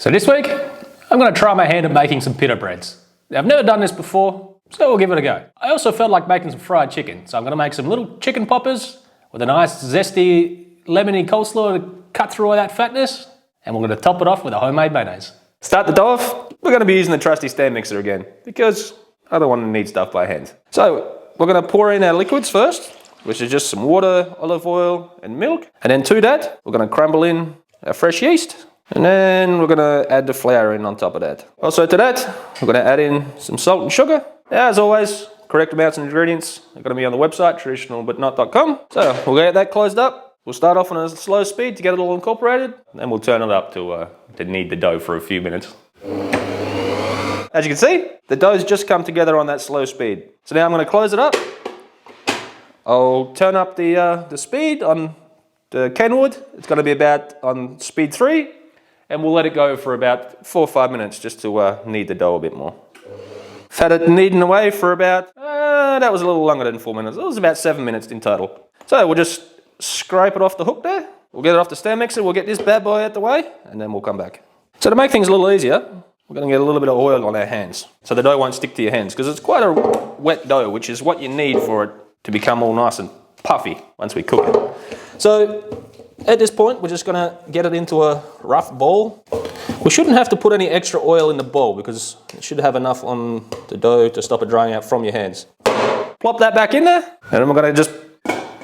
So this week, I'm going to try my hand at making some pita breads. Now, I've never done this before, so we'll give it a go. I also felt like making some fried chicken, so I'm going to make some little chicken poppers with a nice zesty lemony coleslaw to cut through all that fatness, and we're going to top it off with a homemade mayonnaise. Start the dough off, we're going to be using the trusty stand mixer again, because I don't want to knead stuff by hand. So, we're going to pour in our liquids first, which is just some water, olive oil, and milk. And then to that, we're going to crumble in our fresh yeast. And then we're going to add the flour in on top of that. Also to that, we're going to add in some salt and sugar. As always, correct amounts and ingredients are going to be on the website, traditionalbutnot.com. So we'll get that closed up. We'll start off on a slow speed to get it all incorporated. Then we'll turn it up to knead the dough for a few minutes. As you can see, the dough's just come together on that slow speed. So now I'm going to close it up. I'll turn up the speed on the Kenwood. It's going to be about on speed 3. And we'll let it go for about 4 or 5 minutes just to knead the dough a bit more. I've had it kneading away for about, that was a little longer than 4 minutes. It was about 7 minutes in total. So we'll just scrape it off the hook there. We'll get it off the stand mixer. We'll get this bad boy out the way and then we'll come back. So to make things a little easier, we're going to get a little bit of oil on our hands so the dough won't stick to your hands because it's quite a wet dough, which is what you need for it to become all nice and puffy once we cook it. So at this point, we're just going to get it into a rough bowl. We shouldn't have to put any extra oil in the bowl because it should have enough on the dough to stop it drying out from your hands. Plop that back in there, and then we're going to just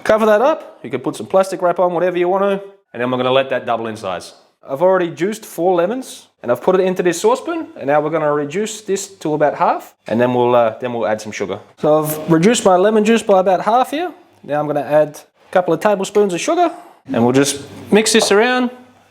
cover that up. You can put some plastic wrap on, whatever you want to, and then we're going to let that double in size. I've already juiced 4 lemons, and I've put it into this saucepan, and now we're going to reduce this to about half, and then we'll add some sugar. So I've reduced my lemon juice by about half here. Now I'm going to add a couple of tablespoons of sugar. And we'll just mix this around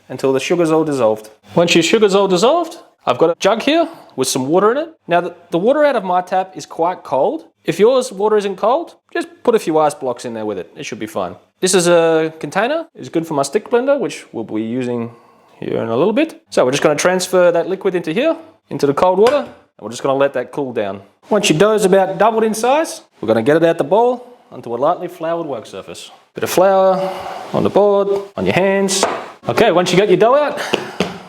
until the sugar's all dissolved. Once your sugar's all dissolved, I've got a jug here with some water in it. Now the water out of my tap is quite cold. If yours water isn't cold, just put a few ice blocks in there with it. It should be fine. This is a container. It's good for my stick blender, which we'll be using here in a little bit. So we're just going to transfer that liquid into here, into the cold water, and we're just going to let that cool down. Once your dough's about doubled in size, we're going to get it out the bowl onto a lightly floured work surface. Bit of flour on the board, on your hands. Okay, once you get your dough out,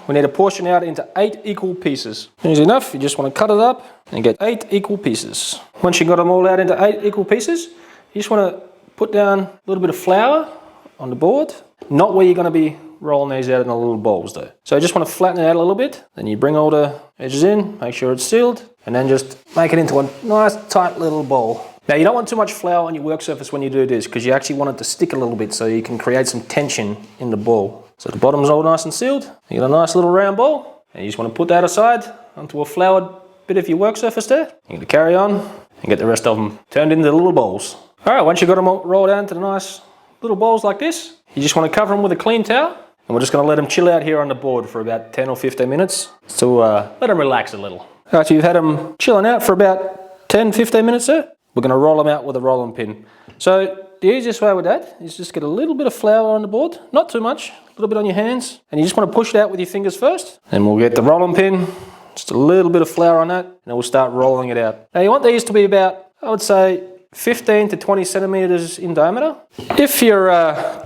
we need to portion out into 8 equal pieces. Easy enough, you just want to cut it up and get 8 equal pieces. Once you've got them all out into 8 equal pieces, you just want to put down a little bit of flour on the board, not where you're going to be rolling these out in the little bowls though. So you just want to flatten it out a little bit, then you bring all the edges in, make sure it's sealed, and then just make it into a nice tight little bowl. Now you don't want too much flour on your work surface when you do this because you actually want it to stick a little bit so you can create some tension in the ball. So the bottom's all nice and sealed. You got a nice little round ball and you just want to put that aside onto a floured bit of your work surface there. You're going to carry on and get the rest of them turned into little balls. Alright, once you've got them all rolled out into the nice little balls like this, you just want to cover them with a clean towel and we're just going to let them chill out here on the board for about 10 or 15 minutes to let them relax a little. Alright, so you've had them chilling out for about 10-15 minutes there. We're going to roll them out with a rolling pin. So the easiest way with that is just get a little bit of flour on the board, not too much, a little bit on your hands, and you just want to push it out with your fingers first. And we'll get the rolling pin, just a little bit of flour on that, and then we'll start rolling it out. Now you want these to be about, I would say, 15 to 20 centimeters in diameter. If your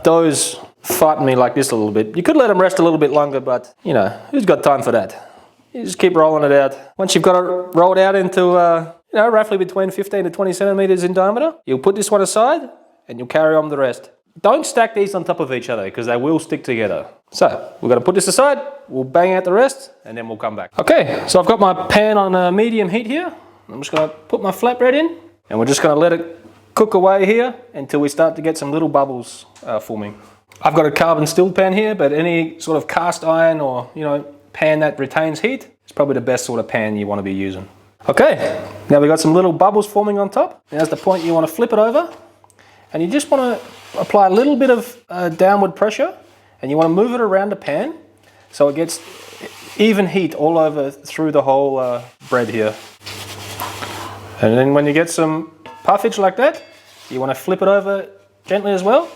dough's fighting me like this a little bit, you could let them rest a little bit longer, but you know, who's got time for that? You just keep rolling it out. Once you've got it rolled out into roughly between 15 to 20 centimeters in diameter, you'll put this one aside and you'll carry on the rest. Don't stack these on top of each other because they will stick together. So we're going to put this aside, we'll bang out the rest and then we'll come back. Okay, so I've got my pan on a medium heat here. I'm just going to put my flatbread in and we're just going to let it cook away here until we start to get some little bubbles forming. I've got a carbon steel pan here, but any sort of cast iron or pan that retains heat is probably the best sort of pan you want to be using. Okay, now we've got some little bubbles forming on top. Now's the point you want to flip it over and you just want to apply a little bit of downward pressure and you want to move it around the pan so it gets even heat all over through the whole bread here. And then when you get some puffage like that, you want to flip it over gently as well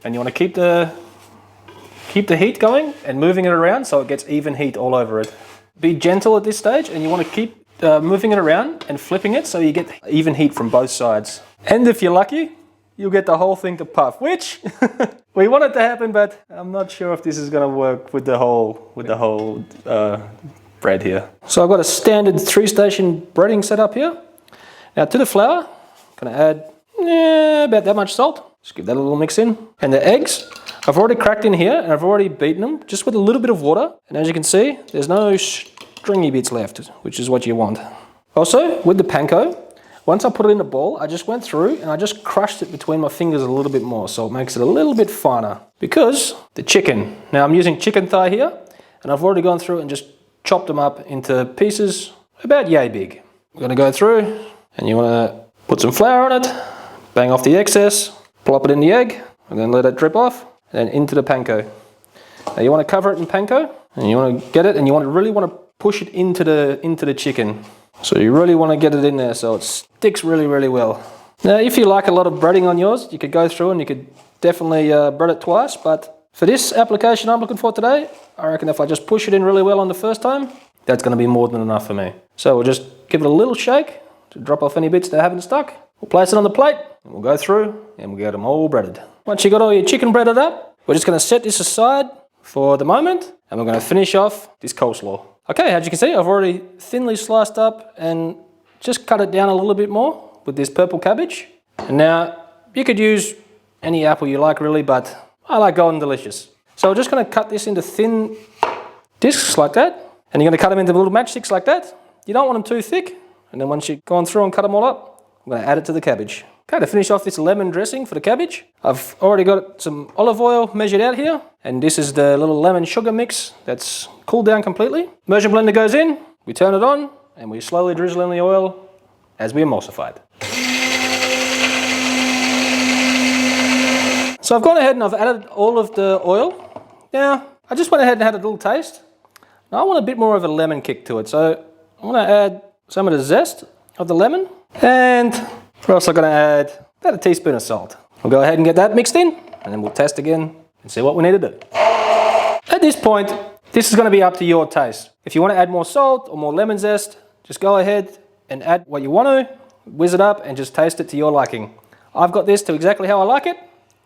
and you want to keep the heat going and moving it around so it gets even heat all over it. Be gentle at this stage and you want to keep moving it around and flipping it so you get even heat from both sides. And if you're lucky, you'll get the whole thing to puff, which we want it to happen, but I'm not sure if this is gonna work with the whole bread here. So I've got a standard 3-station breading setup here. Now to the flour, I'm gonna add about that much salt. Just give that a little mix in. And the eggs, I've already cracked in here and I've already beaten them just with a little bit of water. And as you can see, there's no stringy bits left, which is what you want. Also, with the panko, once I put it in the bowl, I just went through and I just crushed it between my fingers a little bit more, so it makes it a little bit finer. Because the chicken, now I'm using chicken thigh here, and I've already gone through and just chopped them up into pieces about yay big. We're gonna go through, and you wanna put some flour on it, bang off the excess, plop it in the egg, and then let it drip off, and then into the panko. Now you wanna cover it in panko, and you wanna get it, and you really wanna push it into the chicken. So you really want to get it in there so it sticks really, really well. Now, if you like a lot of breading on yours, you could go through and you could definitely bread it twice. But for this application I'm looking for today, I reckon if I just push it in really well on the first time, that's going to be more than enough for me. So we'll just give it a little shake to drop off any bits that haven't stuck. We'll place it on the plate and we'll go through and we'll get them all breaded. Once you got all your chicken breaded up, we're just going to set this aside for the moment and we're going to finish off this coleslaw. Okay, as you can see, I've already thinly sliced up and just cut it down a little bit more with this purple cabbage. And now, you could use any apple you like really, but I like Golden Delicious. So we're just gonna cut this into thin discs like that. And you're gonna cut them into little matchsticks like that. You don't want them too thick. And then once you've gone through and cut them all up, I'm gonna add it to the cabbage. Okay, to finish off this lemon dressing for the cabbage, I've already got some olive oil measured out here. And this is the little lemon sugar mix that's cooled down completely. Immersion blender goes in, we turn it on, and we slowly drizzle in the oil as we emulsify it. So I've gone ahead and I've added all of the oil. Now, I just went ahead and had a little taste. Now I want a bit more of a lemon kick to it, so I'm gonna add some of the zest of the lemon, and we're also gonna add about a teaspoon of salt. We'll go ahead and get that mixed in, and then we'll test again and see what we need to do. At this point, this is gonna be up to your taste. If you wanna add more salt or more lemon zest, just go ahead and add what you want to, whiz it up and just taste it to your liking. I've got this to exactly how I like it.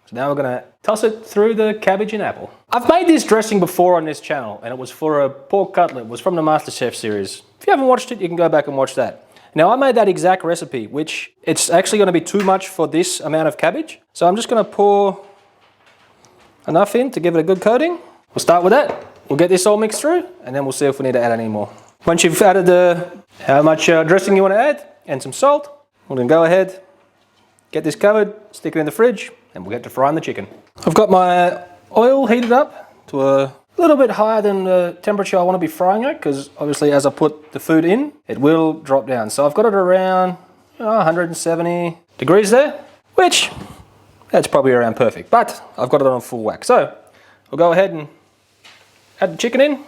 So now we're gonna toss it through the cabbage and apple. I've made this dressing before on this channel and it was for a pork cutlet. It was from the MasterChef series. If you haven't watched it, you can go back and watch that. Now I made that exact recipe, which it's actually gonna be too much for this amount of cabbage. So I'm just gonna pour enough in to give it a good coating. We'll start with that. We'll get this all mixed through and then we'll see if we need to add any more. Once you've added how much dressing you want to add and some salt, we're going to go ahead, get this covered, stick it in the fridge, and we'll get to frying the chicken. I've got my oil heated up to a little bit higher than the temperature I want to be frying at, because obviously as I put the food in, it will drop down. So I've got it around 170 degrees there, which that's probably around perfect, but I've got it on full whack. So we'll go ahead and add the chicken in.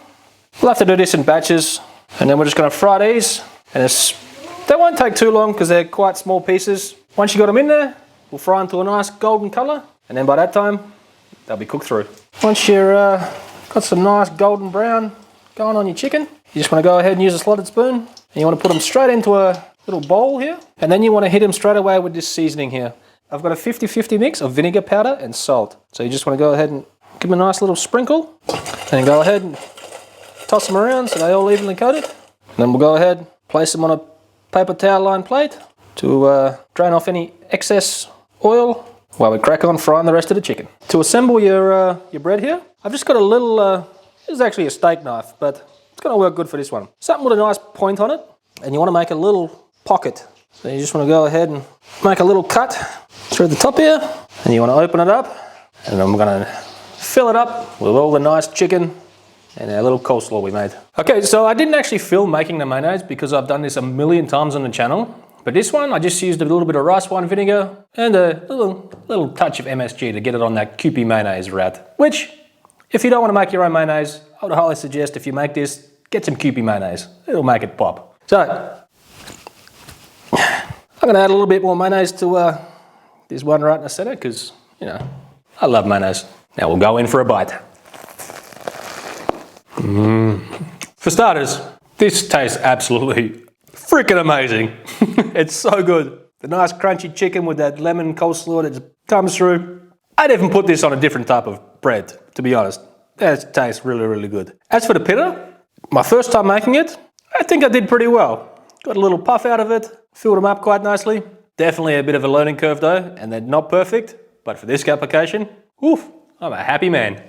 We'll have to do this in batches. And then we're just going to fry these, and they won't take too long because they're quite small pieces. Once you got them in there, we'll fry them to a nice golden colour, and then by that time, they'll be cooked through. Once you're got some nice golden brown going on your chicken, you just want to go ahead and use a slotted spoon, and you want to put them straight into a little bowl here, and then you want to hit them straight away with this seasoning here. I've got a 50-50 mix of vinegar powder and salt. So you just want to go ahead and give them a nice little sprinkle, and go ahead and toss them around so they all evenly coated. And then we'll go ahead, place them on a paper towel lined plate to drain off any excess oil while we crack on frying the rest of the chicken. To assemble your bread here, I've just got a little, this is actually a steak knife, but it's gonna work good for this one. Something with a nice point on it, and you wanna make a little pocket. So you just wanna go ahead and make a little cut through the top here, and you wanna open it up, and then we're gonna fill it up with all the nice chicken and our little coleslaw we made. Okay, so I didn't actually film making the mayonnaise because I've done this a million times on the channel. But this one, I just used a little bit of rice wine vinegar and a little touch of MSG to get it on that Kewpie mayonnaise route. Which, if you don't want to make your own mayonnaise, I would highly suggest if you make this, get some Kewpie mayonnaise. It'll make it pop. So, I'm gonna add a little bit more mayonnaise to this one right in the center because, you know, I love mayonnaise. Now we'll go in for a bite. For starters, this tastes absolutely freaking amazing. It's so good. The nice crunchy chicken with that lemon coleslaw that's comes through. I'd even put this on a different type of bread, to be honest. That tastes really, really good. As for the pita, my first time making it, I think I did pretty well. Got a little puff out of it, filled them up quite nicely. Definitely a bit of a learning curve though, and they're not perfect, but for this application, oof, I'm a happy man.